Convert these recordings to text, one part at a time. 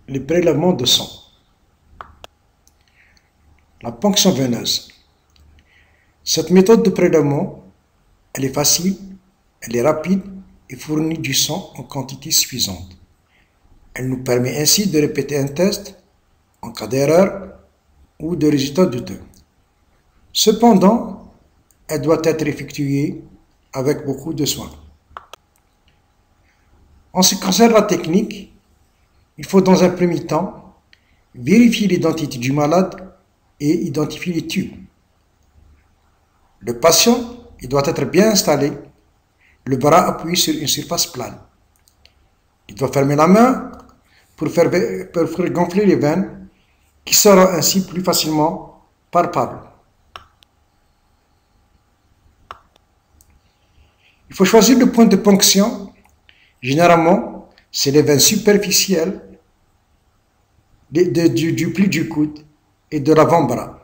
les prélèvements de sang. La ponction veineuse. Cette méthode de prélèvement, elle est facile, elle est rapide et fournit du sang en quantité suffisante. Elle nous permet ainsi de répéter un test en cas d'erreur ou de résultat douteux. Cependant, elle doit être effectuée avec beaucoup de soin. En ce qui concerne la technique, il faut dans un premier temps vérifier l'identité du malade et identifier les tubes. Le patient, il doit être bien installé, le bras appuyé sur une surface plane. Il doit fermer la main pour faire gonfler les veines qui seront ainsi plus facilement palpables. Il faut choisir le point de ponction. Généralement, c'est les veines superficielles du pli du coude et de l'avant-bras.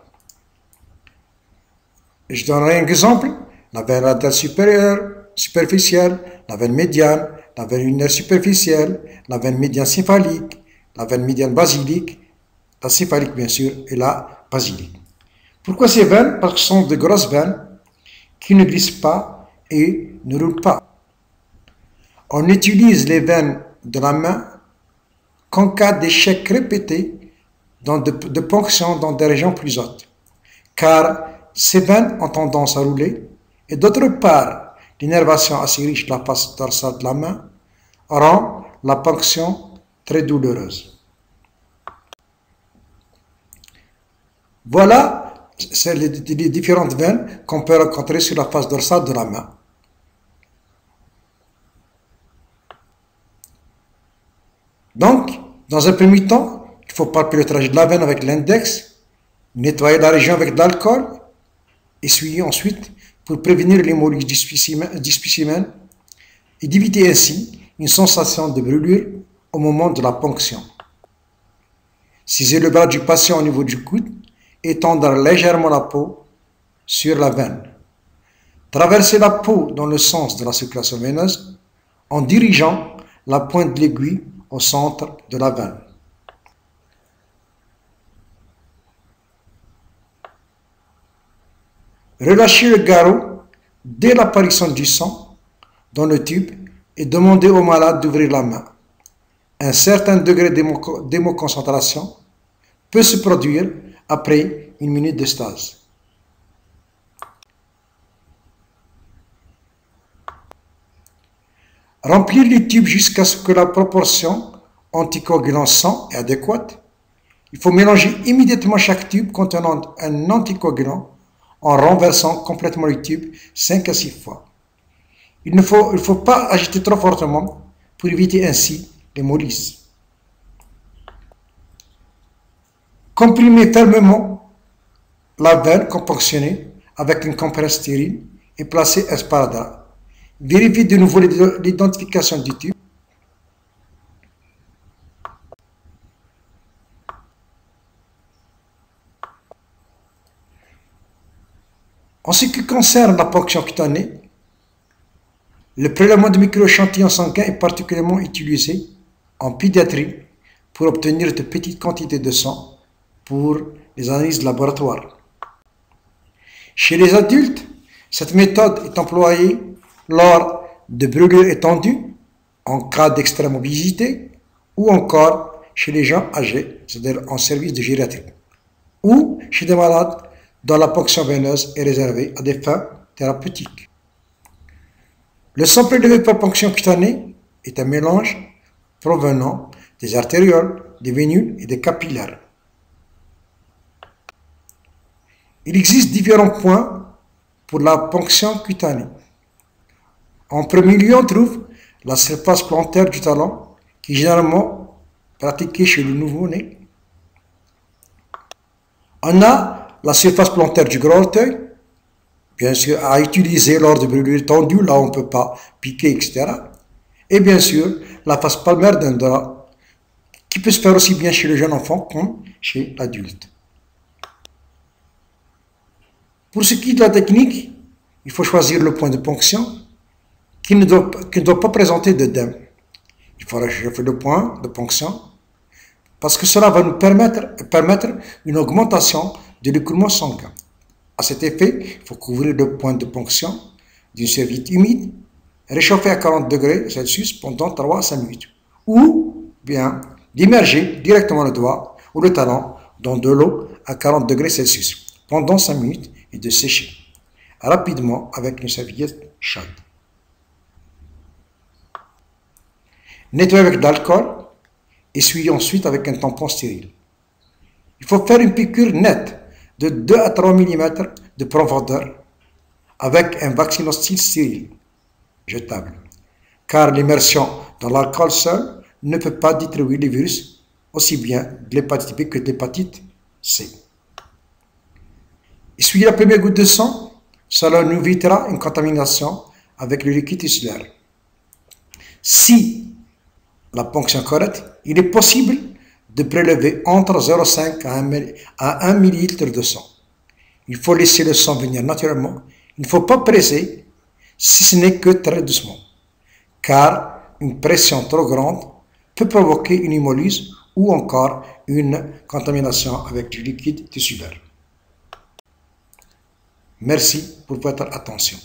Je donnerai un exemple: la veine radiale supérieure, superficielle, la veine médiane, la veine ulnaire superficielle, la veine médiane céphalique, la veine médiane basilique, la céphalique bien sûr et la basilique. Pourquoi ces veines? Parce que ce sont de grosses veines qui ne glissent pas et ne roulent pas. On utilise les veines de la main qu'en cas d'échec répété de ponction dans des régions plus hautes, car ces veines ont tendance à rouler, et d'autre part, l'innervation assez riche de la face dorsale de la main rend la ponction très douloureuse. Voilà les différentes veines qu'on peut rencontrer sur la face dorsale de la main. Donc, dans un premier temps, il faut palper le trajet de la veine avec l'index, nettoyer la région avec de l'alcool, essuyer ensuite pour prévenir l'hémorragie du spécimen et d'éviter ainsi une sensation de brûlure au moment de la ponction. Saisir le bras du patient au niveau du coude et tendre légèrement la peau sur la veine. Traverser la peau dans le sens de la circulation veineuse en dirigeant la pointe de l'aiguille au centre de la veine. Relâchez le garrot dès l'apparition du sang dans le tube et demandez au malade d'ouvrir la main. Un certain degré d'hémoconcentration peut se produire après une minute de stase. Remplir les tubes jusqu'à ce que la proportion anticoagulant-sang est adéquate. Il faut mélanger immédiatement chaque tube contenant un anticoagulant en renversant complètement le tube 5 à 6 fois. Il ne faut pas agiter trop fortement pour éviter ainsi l'hémolyse. Comprimez fermement la veine compassionnée avec une compresse stérile et placez un sparadrap. Vérifiez de nouveau l'identification du tube. En ce qui concerne la ponction cutanée, le prélèvement de microéchantillons sanguins est particulièrement utilisé en pédiatrie pour obtenir de petites quantités de sang pour les analyses de laboratoire. Chez les adultes, cette méthode est employée lors de brûlures étendues, en cas d'extrême obésité, ou encore chez les gens âgés, c'est-à-dire en service de gériatrie, ou chez des malades dont la ponction veineuse est réservée à des fins thérapeutiques. Le sang prélevé par ponction cutanée est un mélange provenant des artérioles, des vénules et des capillaires. Il existe différents points pour la ponction cutanée. En premier lieu, on trouve la surface plantaire du talon, qui est généralement pratiquée chez le nouveau-né. On a la surface plantaire du grand orteil, bien sûr à utiliser lors de brûlures tendues, là on ne peut pas piquer, etc. Et bien sûr, la face palmaire d'un drap, qui peut se faire aussi bien chez le jeune enfant comme chez l'adulte. Pour ce qui est de la technique, il faut choisir le point de ponction qui ne doit pas présenter d'œdème. Il faut réchauffer le point de ponction parce que cela va nous permettre une augmentation de l'écoulement sanguin. À cet effet, il faut couvrir le point de ponction d'une serviette humide, réchauffer à 40 degrés Celsius pendant 3 à 5 minutes, ou bien d'immerger directement le doigt ou le talon dans de l'eau à 40 degrés Celsius pendant 5 minutes et de sécher rapidement avec une serviette chaude. Nettoyer avec de l'alcool, essuyer ensuite avec un tampon stérile. Il faut faire une piqûre nette de 2 à 3 mm de profondeur avec un vaccinostyle stérile, jetable, car l'immersion dans l'alcool seul ne peut pas détruire les virus, aussi bien de l'hépatite B que de l'hépatite C. Essuyer la première goutte de sang, cela nous évitera une contamination avec le liquide tissulaire. Si la ponction est correcte, il est possible de prélever entre 0,5 à 1 ml de sang. Il faut laisser le sang venir naturellement. Il ne faut pas presser, si ce n'est que très doucement, car une pression trop grande peut provoquer une hémolyse ou encore une contamination avec du liquide tissulaire. Merci pour votre attention.